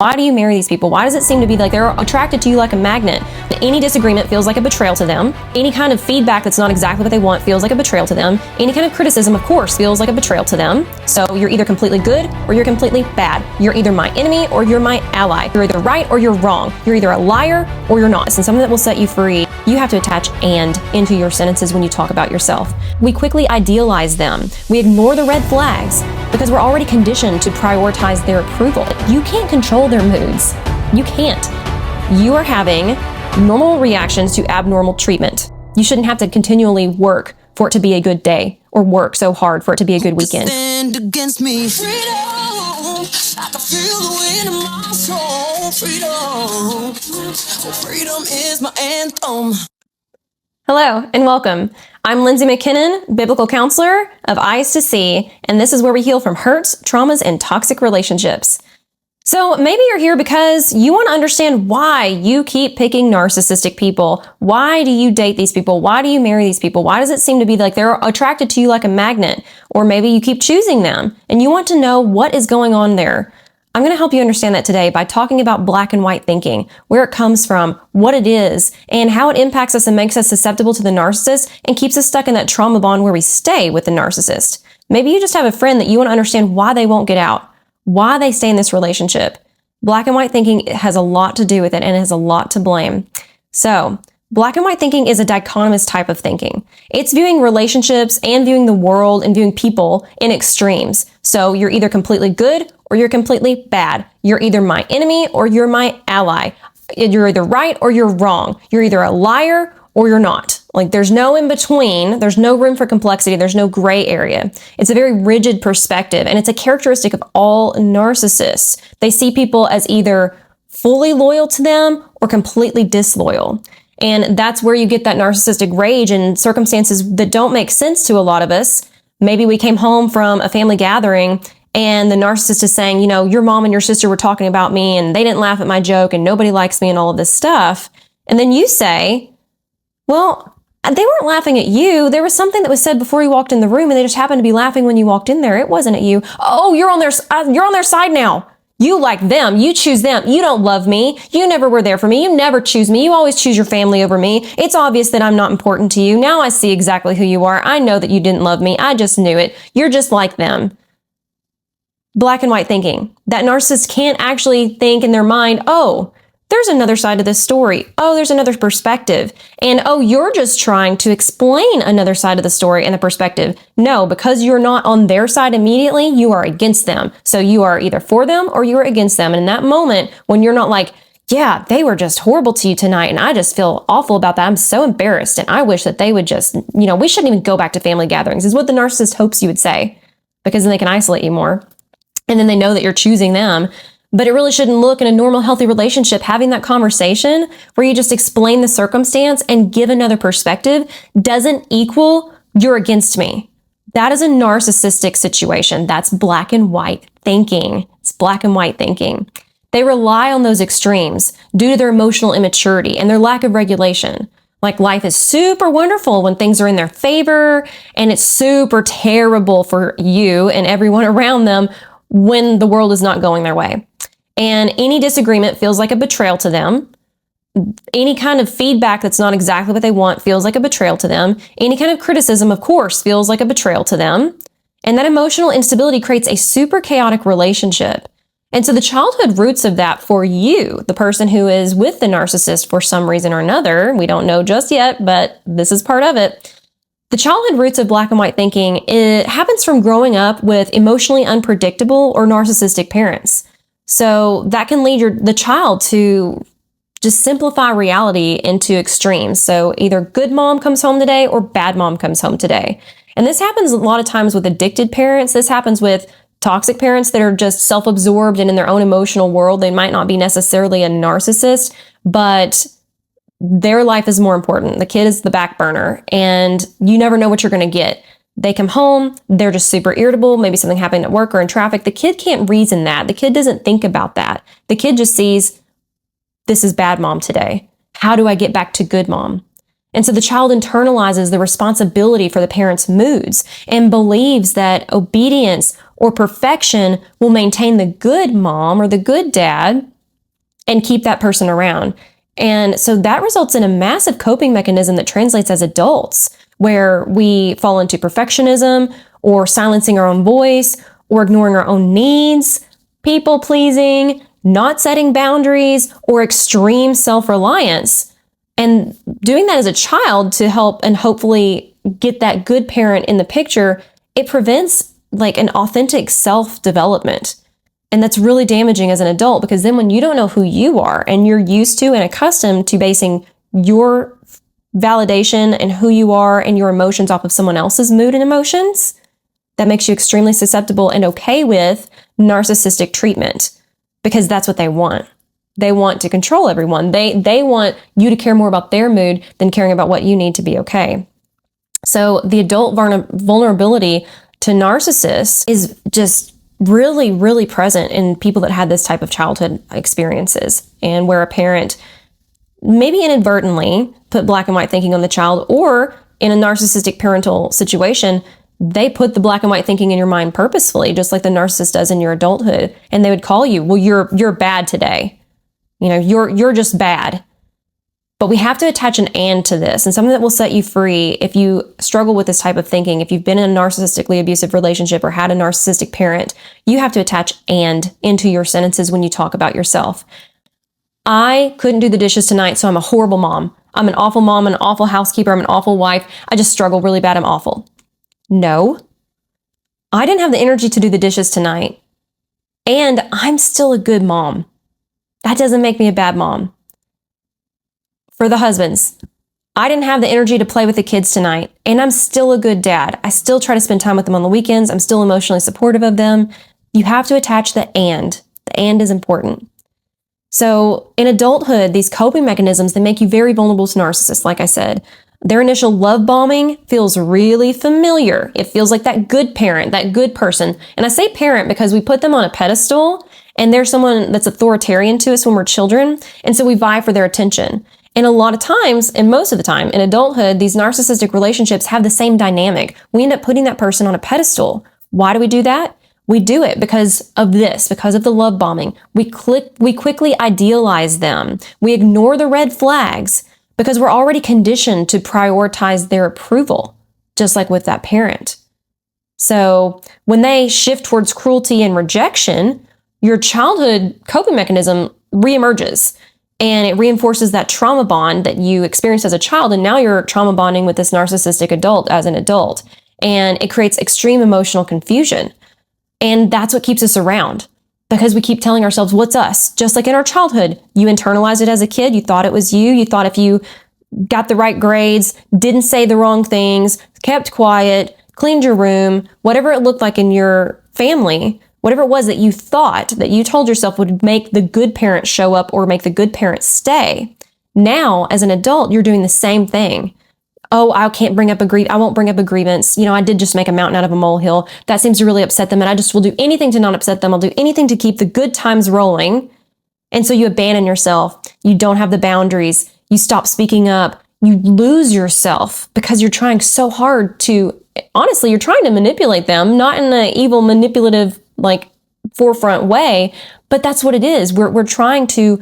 Why do you marry these people? Why does it seem to be like they're attracted to you like a magnet? Any disagreement feels like a betrayal to them. Any kind of feedback that's not exactly what they want feels like a betrayal to them. Any kind of criticism, of course, feels like a betrayal to them. So you're either completely good or you're completely bad. You're either my enemy or you're my ally. You're either right or you're wrong. You're either a liar or you're not. And something that will set you free, you have to attach "and" into your sentences when you talk about yourself. We quickly idealize them. We ignore the red flags because we're already conditioned to prioritize their approval. You can't control their moods. You can't. You are having normal reactions to abnormal treatment. You shouldn't have to continually work for it to be a good day or work so hard for it to be a good weekend. Stand against me. Freedom, I can feel the wind in my soul. Freedom, freedom is my anthem. Hello and welcome. I'm Lindsay McKinnon, biblical counselor of Eyes to See, and this is where we heal from hurts, traumas, and toxic relationships. So maybe you're here because you want to understand why you keep picking narcissistic people. Why do you date these people? Why do you marry these people? Why does it seem to be like they're attracted to you like a magnet? Or maybe you keep choosing them and you want to know what is going on there. I'm going to help you understand that today by talking about black and white thinking, where it comes from, what it is, and how it impacts us and makes us susceptible to the narcissist and keeps us stuck in that trauma bond where we stay with the narcissist. Maybe you just have a friend that you want to understand why they won't get out, why they stay in this relationship. Black and white thinking has a lot to do with it and it has a lot to blame. So, black and white thinking is a dichotomous type of thinking. It's viewing relationships and viewing the world and viewing people in extremes. So you're either completely good or you're completely bad. You're either my enemy or you're my ally. You're either right or you're wrong. You're either a liar or you're not. Like there's no in between. There's no room for complexity. There's no gray area. It's a very rigid perspective, and it's a characteristic of all narcissists. They see people as either fully loyal to them or completely disloyal. And that's where you get that narcissistic rage in circumstances that don't make sense to a lot of us. Maybe we came home from a family gathering and the narcissist is saying, you know, your mom and your sister were talking about me and they didn't laugh at my joke and nobody likes me and all of this stuff. And then you say, well, they weren't laughing at you. There was something that was said before you walked in the room and they just happened to be laughing when you walked in there. It wasn't at you. Oh, you're on their side now. You like them. You choose them. You don't love me. You never were there for me. You never choose me. You always choose your family over me. It's obvious that I'm not important to you. Now I see exactly who you are. I know that you didn't love me. I just knew it. You're just like them. Black and white thinking. That narcissist can't actually think in their mind, oh, there's another side to this story. Oh, there's another perspective. And oh, you're just trying to explain another side of the story and the perspective. No, because you're not on their side immediately, you are against them. So you are either for them or you are against them. And in that moment, when you're not like, yeah, they were just horrible to you tonight and I just feel awful about that. I'm so embarrassed and I wish that they would just, we shouldn't even go back to family gatherings, is what the narcissist hopes you would say, because then they can isolate you more. And then they know that you're choosing them. But it really shouldn't look in a normal, healthy relationship. Having that conversation where you just explain the circumstance and give another perspective doesn't equal you're against me. That is a narcissistic situation. That's black and white thinking. It's black and white thinking. They rely on those extremes due to their emotional immaturity and their lack of regulation. Like life is super wonderful when things are in their favor, and it's super terrible for you and everyone around them when the world is not going their way. And any disagreement feels like a betrayal to them. Any kind of feedback that's not exactly what they want feels like a betrayal to them. Any kind of criticism, of course, feels like a betrayal to them. And that emotional instability creates a super chaotic relationship. And so the childhood roots of that for you, the person who is with the narcissist for some reason or another, we don't know just yet, but this is part of it. The childhood roots of black and white thinking, it happens from growing up with emotionally unpredictable or narcissistic parents. So that can lead the child to just simplify reality into extremes. So either good mom comes home today or bad mom comes home today. And this happens a lot of times with addicted parents. This happens with toxic parents that are just self-absorbed and in their own emotional world. They might not be necessarily a narcissist, but their life is more important. The kid is the back burner, and you never know what you're going to get. They come home, they're just super irritable, maybe something happened at work or in traffic. The kid can't reason that. The kid doesn't think about that. The kid just sees, this is bad mom today. How do I get back to good mom? And so the child internalizes the responsibility for the parent's moods and believes that obedience or perfection will maintain the good mom or the good dad and keep that person around. And so that results in a massive coping mechanism that translates as adults, where we fall into perfectionism or silencing our own voice or ignoring our own needs, people pleasing, not setting boundaries, or extreme self-reliance. And doing that as a child to help and hopefully get that good parent in the picture, it prevents like an authentic self-development. And that's really damaging as an adult, because then when you don't know who you are and you're used to and accustomed to basing your validation and who you are and your emotions off of someone else's mood and emotions, that makes you extremely susceptible and okay with narcissistic treatment, because that's what they want. They want to control everyone. They want you to care more about their mood than caring about what you need to be okay. So the adult vulnerability to narcissists is just really, really present in people that had this type of childhood experiences, and where a parent maybe inadvertently put black and white thinking on the child, or in a narcissistic parental situation, they put the black and white thinking in your mind purposefully, just like the narcissist does in your adulthood. And they would call you, well, you're bad today. You know, you're just bad. But we have to attach an and to this, and something that will set you free if you struggle with this type of thinking. If you've been in a narcissistically abusive relationship or had a narcissistic parent, you have to attach and into your sentences when you talk about yourself. I couldn't do the dishes tonight, so I'm a horrible mom. I'm an awful mom, an awful housekeeper, I'm an awful wife. I just struggle really bad, I'm awful. No, I didn't have the energy to do the dishes tonight, and I'm still a good mom. That doesn't make me a bad mom. For the husbands, I didn't have the energy to play with the kids tonight, and I'm still a good dad. I still try to spend time with them on the weekends. I'm still emotionally supportive of them. You have to attach the and. The and is important. So in adulthood, these coping mechanisms, they make you very vulnerable to narcissists, like I said. Their initial love bombing feels really familiar. It feels like that good parent, that good person. And I say parent because we put them on a pedestal, and they're someone that's authoritarian to us when we're children, and so we vie for their attention. And a lot of times, and most of the time in adulthood, these narcissistic relationships have the same dynamic. We end up putting that person on a pedestal. Why do we do that? We do it because of this, because of the love bombing. We quickly idealize them. We ignore the red flags because we're already conditioned to prioritize their approval, just like with that parent. So when they shift towards cruelty and rejection, your childhood coping mechanism reemerges. And it reinforces that trauma bond that you experienced as a child. And now you're trauma bonding with this narcissistic adult as an adult. And it creates extreme emotional confusion. And that's what keeps us around, because we keep telling ourselves, what's us? Just like in our childhood, you internalized it as a kid. You thought it was you. You thought if you got the right grades, didn't say the wrong things, kept quiet, cleaned your room, whatever it looked like in your family, whatever it was that you thought, that you told yourself would make the good parent show up or make the good parent stay. Now, as an adult, you're doing the same thing. Oh, I won't bring up a grievance. You know, I did just make a mountain out of a molehill. That seems to really upset them, and I just will do anything to not upset them. I'll do anything to keep the good times rolling. And so you abandon yourself. You don't have the boundaries. You stop speaking up. You lose yourself because you're trying so hard to, honestly, you're trying to manipulate them, not in an evil, manipulative, like forefront way, but that's what it is. We're trying to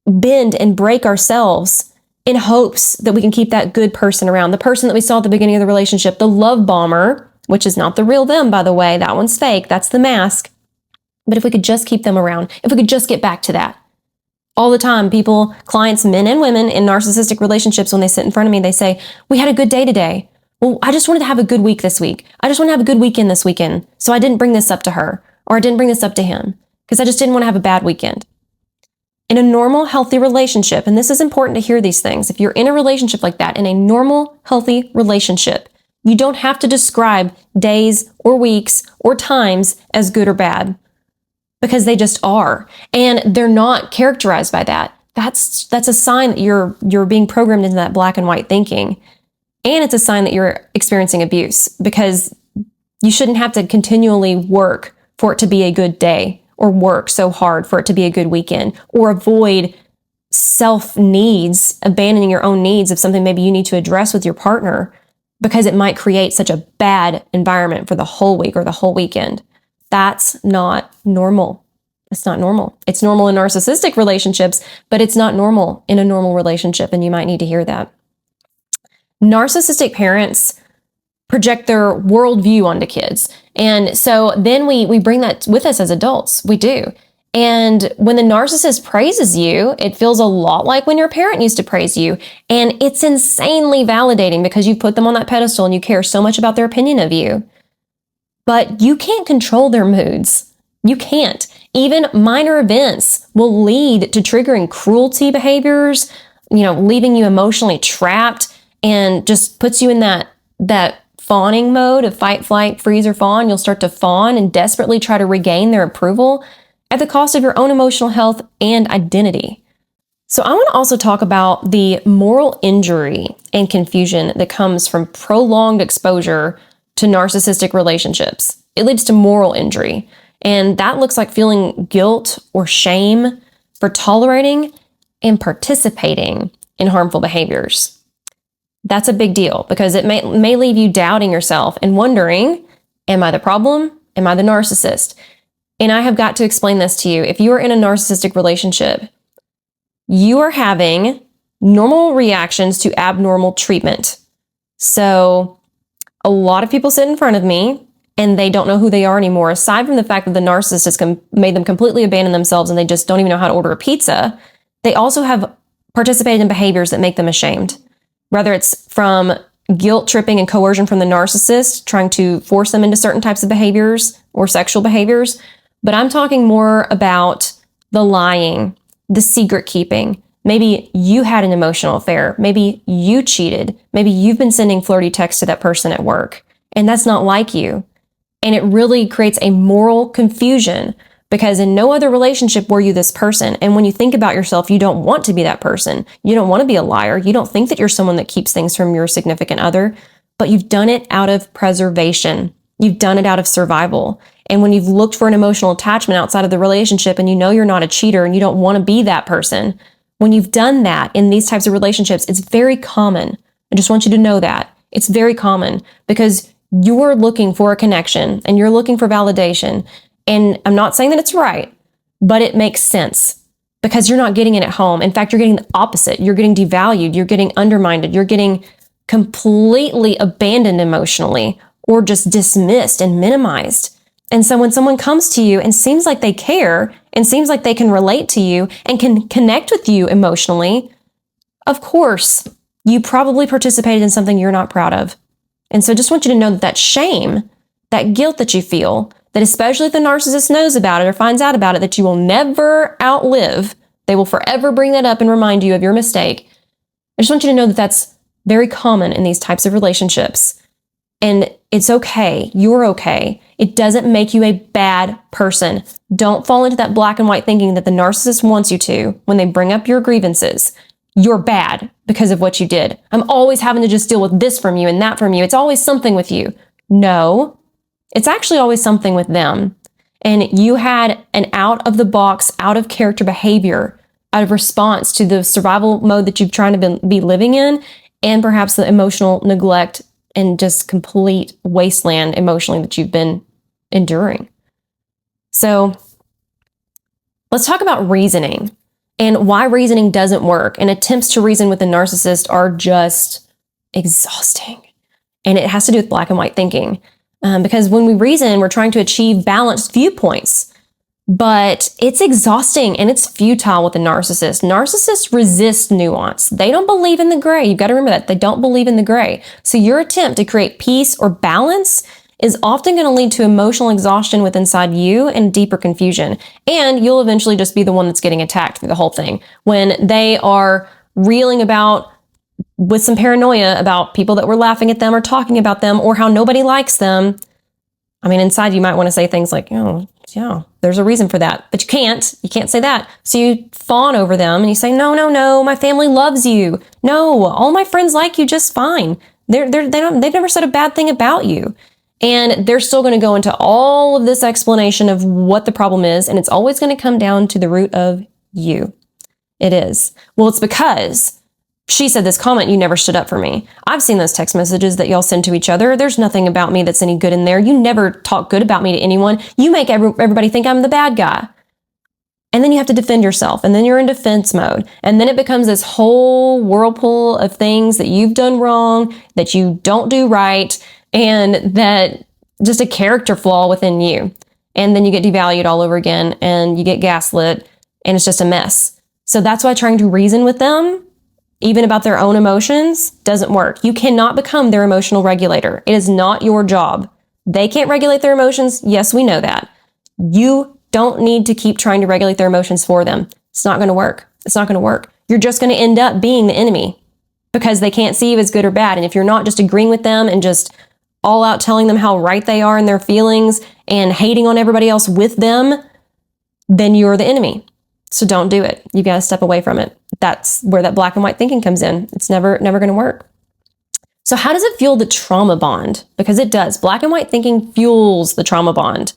bend and break ourselves in hopes that we can keep that good person around. The person that we saw at the beginning of the relationship, the love bomber, which is not the real them, by the way, that one's fake, that's the mask. But if we could just keep them around, if we could just get back to that. All the time, people, clients, men and women in narcissistic relationships, when they sit in front of me, they say, we had a good day today. Well, I just wanted to have a good week this week. I just want to have a good weekend this weekend. So I didn't bring this up to her, or I didn't bring this up to him, because I just didn't want to have a bad weekend. In a normal, healthy relationship, and this is important to hear these things, if you're in a relationship like that, in a normal, healthy relationship, you don't have to describe days or weeks or times as good or bad, because they just are. And they're not characterized by that. That's a sign that you're being programmed into that black and white thinking. And it's a sign that you're experiencing abuse, because you shouldn't have to continually work for it to be a good day, or work so hard for it to be a good weekend, or avoid self needs, abandoning your own needs of something maybe you need to address with your partner because it might create such a bad environment for the whole week or the whole weekend. That's not normal. It's not normal. It's normal in narcissistic relationships, but it's not normal in a normal relationship, and you might need to hear that. Narcissistic parents project their worldview onto kids. And so then we bring that with us as adults. We do. And when the narcissist praises you, it feels a lot like when your parent used to praise you. And it's insanely validating because you put them on that pedestal and you care so much about their opinion of you. But you can't control their moods. You can't. Even minor events will lead to triggering cruelty behaviors, leaving you emotionally trapped, and just puts you in that fawning mode of fight, flight, freeze, or fawn. You'll start to fawn and desperately try to regain their approval at the cost of your own emotional health and identity. So I want to also talk about the moral injury and confusion that comes from prolonged exposure to narcissistic relationships. It leads to moral injury, and that looks like feeling guilt or shame for tolerating and participating in harmful behaviors. That's a big deal because it may leave you doubting yourself and wondering, am I the problem? Am I the narcissist? And I have got to explain this to you. If you are in a narcissistic relationship, you are having normal reactions to abnormal treatment. So a lot of people sit in front of me and they don't know who they are anymore. Aside from the fact that the narcissist has made them completely abandon themselves and they just don't even know how to order a pizza, they also have participated in behaviors that make them ashamed. Whether it's from guilt tripping and coercion from the narcissist, trying to force them into certain types of behaviors or sexual behaviors. But I'm talking more about the lying, the secret keeping. Maybe you had an emotional affair. Maybe you cheated. Maybe you've been sending flirty texts to that person at work, and that's not like you. And it really creates a moral confusion because in no other relationship were you this person. And when you think about yourself, you don't want to be that person. You don't want to be a liar. You don't think that you're someone that keeps things from your significant other, but you've done it out of preservation. You've done it out of survival. And when you've looked for an emotional attachment outside of the relationship and you know you're not a cheater and you don't want to be that person, when you've done that in these types of relationships, it's very common. I just want you to know that. It's very common because you're looking for a connection and you're looking for validation. And I'm not saying that it's right, but it makes sense because you're not getting it at home. In fact, you're getting the opposite. You're getting devalued. You're getting undermined. You're getting completely abandoned emotionally or just dismissed and minimized. And so when someone comes to you and seems like they care and seems like they can relate to you and can connect with you emotionally, of course, you probably participated in something you're not proud of. And so I just want you to know that shame, that guilt that you feel, that especially if the narcissist knows about it or finds out about it, that you will never outlive, they will forever bring that up and remind you of your mistake. I just want you to know that that's very common in these types of relationships. And it's okay. You're okay. It doesn't make you a bad person. Don't fall into that black and white thinking that the narcissist wants you to when they bring up your grievances. You're bad because of what you did. I'm always having to just deal with this from you and that from you. It's always something with you. No, it's actually always something with them. And you had an out of the box, out of character behavior out of response to the survival mode that you've trying to be living in, and perhaps the emotional neglect and just complete wasteland emotionally that you've been enduring. So let's talk about reasoning and why reasoning doesn't work. And attempts to reason with a narcissist are just exhausting. And it has to do with black and white thinking. Because when we reason, we're trying to achieve balanced viewpoints. But it's exhausting and it's futile with a narcissist. Narcissists resist nuance. They don't believe in the gray. You've got to remember that. They don't believe in the gray. So your attempt to create peace or balance is often going to lead to emotional exhaustion with inside you and deeper confusion. And you'll eventually just be the one that's getting attacked through the whole thing. When they are reeling about with some paranoia about people that were laughing at them or talking about them or how nobody likes them. I mean, inside you might want to say things like, oh, yeah, there's a reason for that, but you can't say that. So you fawn over them and you say, no, my family loves you. No, all my friends like you just fine. They've never said a bad thing about you. And they're still going to go into all of this explanation of what the problem is. And it's always going to come down to the root of you. It is. Well, it's because she said this comment, you never stood up for me. I've seen those text messages that y'all send to each other. There's nothing about me that's any good in there. You never talk good about me to anyone. You make everybody think I'm the bad guy. And then you have to defend yourself. And then you're in defense mode. And then it becomes this whole whirlpool of things that you've done wrong, that you don't do right, and that just a character flaw within you. And then you get devalued all over again, and you get gaslit, and it's just a mess. So that's why trying to reason with them, even about their own emotions, doesn't work. You cannot become their emotional regulator. It is not your job. They can't regulate their emotions. Yes, we know that. You don't need to keep trying to regulate their emotions for them. It's not going to work. It's not going to work. You're just going to end up being the enemy because they can't see you as good or bad. And if you're not just agreeing with them and just all out telling them how right they are in their feelings and hating on everybody else with them, then you're the enemy. So don't do it. You got to step away from it. That's where that black and white thinking comes in. It's never going to work. So how does it fuel the trauma bond? Because it does. Black and white thinking fuels the trauma bond.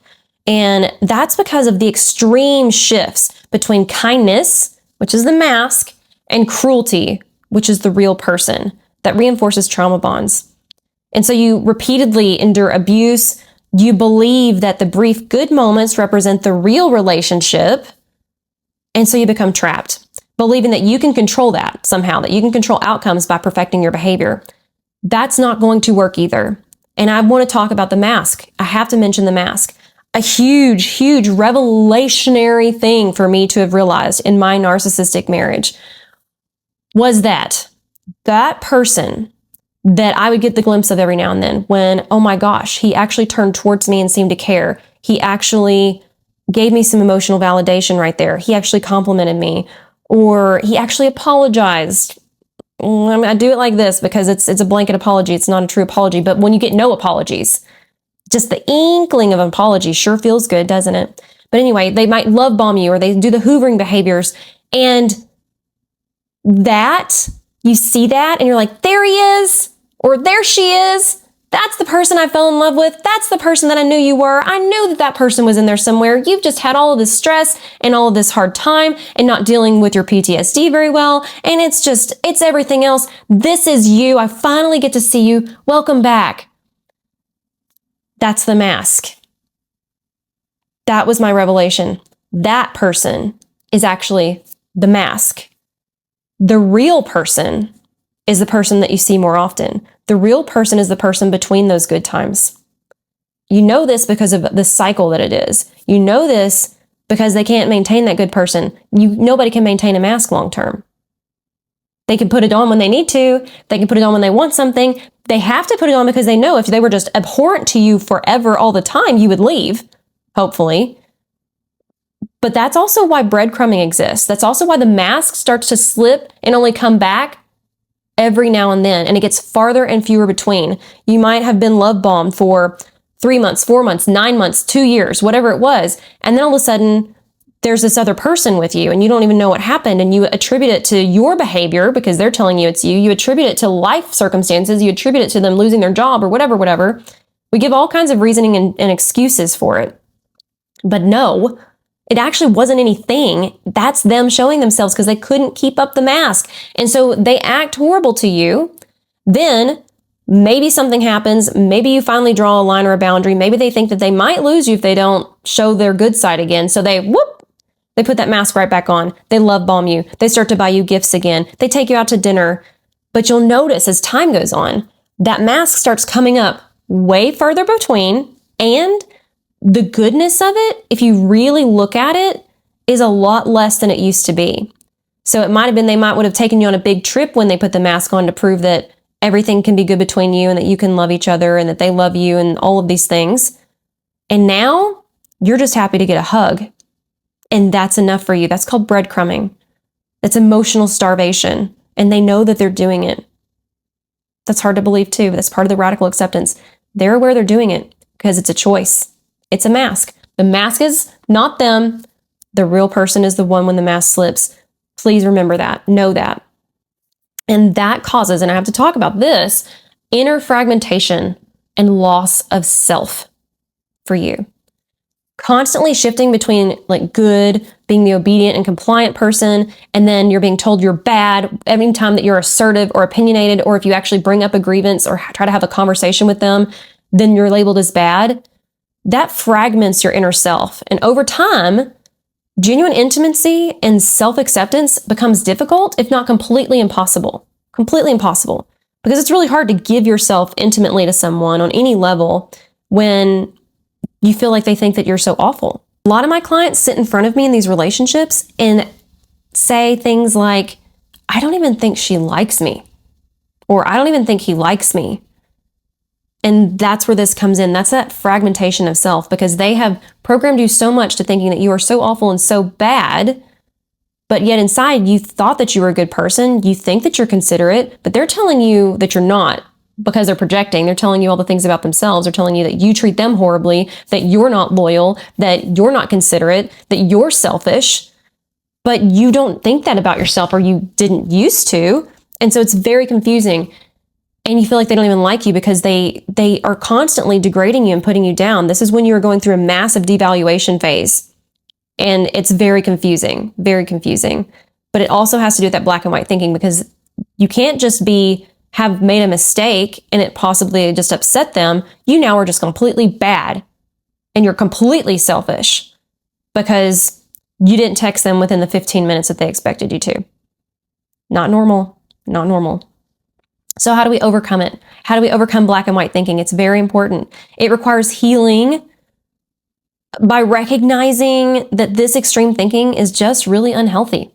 And that's because of the extreme shifts between kindness, which is the mask, and cruelty, which is the real person, that reinforces trauma bonds. And so you repeatedly endure abuse. You believe that the brief good moments represent the real relationship. And so you become trapped, believing that you can control that somehow, that you can control outcomes by perfecting your behavior. That's not going to work either. And I want to talk about the mask. I have to mention the mask. A huge, huge revelationary thing for me to have realized in my narcissistic marriage was that person that I would get the glimpse of every now and then when, oh my gosh, he actually turned towards me and seemed to care. He actually gave me some emotional validation right there. He actually complimented me, or he actually apologized. I do it like this because it's a blanket apology. It's not a true apology. But when you get no apologies, just the inkling of an apology sure feels good, doesn't it? But anyway, they might love bomb you, or they do the hoovering behaviors. And that, you see that and you're like, there he is, or there she is. That's the person I fell in love with. That's the person that I knew you were. I knew that person was in there somewhere. You've just had all of this stress and all of this hard time and not dealing with your PTSD very well. And it's everything else. This is you. I finally get to see you. Welcome back. That's the mask. That was my revelation. That person is actually the mask. The real person is the person that you see more often. The real person is the person between those good times. You know this because of the cycle that it is. You know this because they can't maintain that good person. Nobody can maintain a mask long term. They can put it on when they need to. They can put it on when they want something. They have to put it on because they know if they were just abhorrent to you forever all the time, you would leave, hopefully. But that's also why breadcrumbing exists. That's also why the mask starts to slip and only come back every now and then. And it gets farther and fewer between. You might have been love bombed for 3 months, 4 months, 9 months, 2 years, whatever it was. And then all of a sudden, there's this other person with you and you don't even know what happened, and you attribute it to your behavior because they're telling you it's you. You attribute it to life circumstances. You attribute it to them losing their job or whatever. We give all kinds of reasoning and excuses for it. But no, it actually wasn't anything. That's them showing themselves because they couldn't keep up the mask. And so they act horrible to you. Then maybe something happens. Maybe you finally draw a line or a boundary. Maybe they think that they might lose you if they don't show their good side again. So they put that mask right back on. They love bomb you. They start to buy you gifts again. They take you out to dinner. But you'll notice as time goes on, that mask starts coming up way further between, and the goodness of it, if you really look at it, is a lot less than it used to be. So it might have been they would have taken you on a big trip when they put the mask on to prove that everything can be good between you and that you can love each other and that they love you and all of these things. And now you're just happy to get a hug. And that's enough for you. That's called breadcrumbing. That's emotional starvation. And they know that they're doing it. That's hard to believe too. That's part of the radical acceptance. They're aware they're doing it because it's a choice. It's a mask. The mask is not them. The real person is the one when the mask slips. Please remember that. Know that. And that causes, and I have to talk about this, inner fragmentation and loss of self for you. Constantly shifting between like good, being the obedient and compliant person, and then you're being told you're bad every time that you're assertive or opinionated, or if you actually bring up a grievance or try to have a conversation with them, then you're labeled as bad. That fragments your inner self. And over time, genuine intimacy and self-acceptance becomes difficult, if not completely impossible. Completely impossible. Because it's really hard to give yourself intimately to someone on any level when you feel like they think that you're so awful. A lot of my clients sit in front of me in these relationships and say things like, I don't even think she likes me, or I don't even think he likes me. And that's where this comes in. That's that fragmentation of self, because they have programmed you so much to thinking that you are so awful and so bad, but yet inside you thought that you were a good person. You think that you're considerate, but they're telling you that you're not, because they're projecting. They're telling you all the things about themselves. They're telling you that you treat them horribly, that you're not loyal, that you're not considerate, that you're selfish, but you don't think that about yourself, or you didn't used to. And so it's very confusing. And you feel like they don't even like you because they are constantly degrading you and putting you down. This is when you are going through a massive devaluation phase. And it's very confusing, very confusing. But it also has to do with that black and white thinking, because you can't just have made a mistake and it possibly just upset them. You now are just completely bad and you're completely selfish because you didn't text them within the 15 minutes that they expected you to. Not normal, not normal. So how do we overcome it? How do we overcome black and white thinking? It's very important. It requires healing by recognizing that this extreme thinking is just really unhealthy.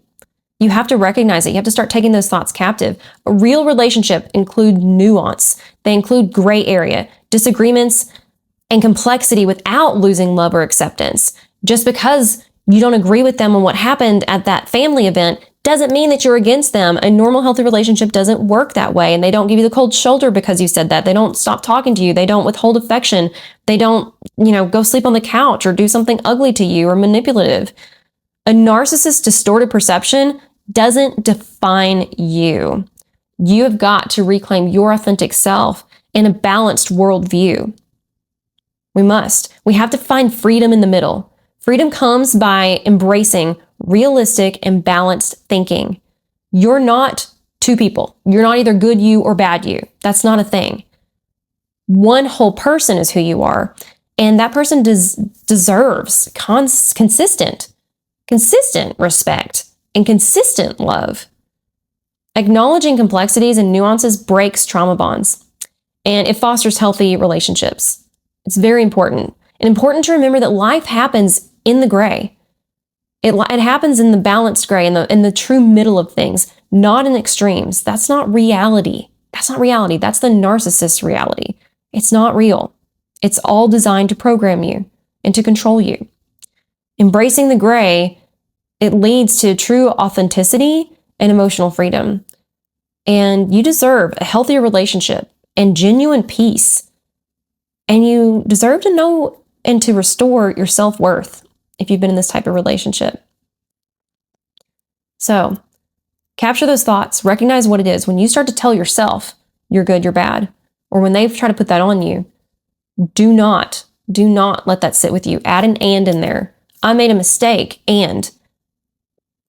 You have to recognize it. You have to start taking those thoughts captive. A real relationship include nuance. They include gray area, disagreements, and complexity without losing love or acceptance. Just because you don't agree with them on what happened at that family event doesn't mean that you're against them. A normal, healthy relationship doesn't work that way. And they don't give you the cold shoulder because you said that. They don't stop talking to you. They don't withhold affection. They don't, go sleep on the couch or do something ugly to you or manipulative. A narcissist's distorted perception doesn't define you. You have got to reclaim your authentic self in a balanced worldview. We must. We have to find freedom in the middle. Freedom comes by embracing realistic and balanced thinking. You're not two people. You're not either good you or bad you. That's not a thing. One whole person is who you are. And that person deserves consistent respect and consistent love. Acknowledging complexities and nuances breaks trauma bonds, and it fosters healthy relationships. It's very important. And important to remember that life happens in the gray. It happens in the balanced gray, in the true middle of things, not in extremes. That's not reality. That's not reality. That's the narcissist reality. It's not real. It's all designed to program you and to control you. Embracing the gray, it leads to true authenticity and emotional freedom. And you deserve a healthier relationship and genuine peace. And you deserve to know and to restore your self-worth if you've been in this type of relationship. So, capture those thoughts. Recognize what it is. When you start to tell yourself you're good, you're bad, or when they try to put that on you, do not let that sit with you. Add an and in there. I made a mistake,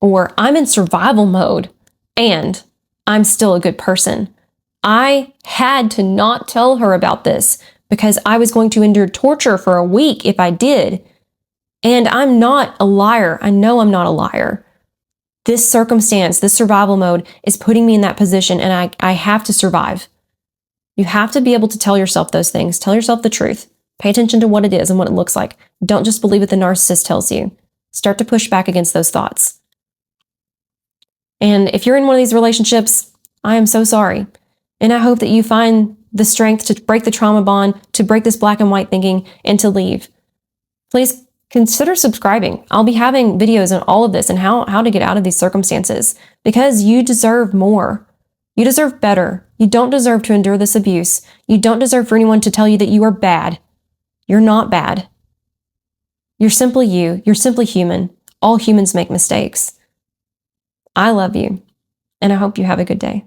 or I'm in survival mode, and I'm still a good person. I had to not tell her about this because I was going to endure torture for a week if I did. And I'm not a liar. I know I'm not a liar. This circumstance, this survival mode is putting me in that position, and I have to survive. You have to be able to tell yourself those things. Tell yourself the truth. Pay attention to what it is and what it looks like. Don't just believe what the narcissist tells you. Start to push back against those thoughts. And if you're in one of these relationships, I am so sorry. And I hope that you find the strength to break the trauma bond, to break this black and white thinking, and to leave. Please consider subscribing. I'll be having videos on all of this and how to get out of these circumstances, because you deserve more. You deserve better. You don't deserve to endure this abuse. You don't deserve for anyone to tell you that you are bad. You're not bad. You're simply you. You're simply human. All humans make mistakes. I love you, and I hope you have a good day.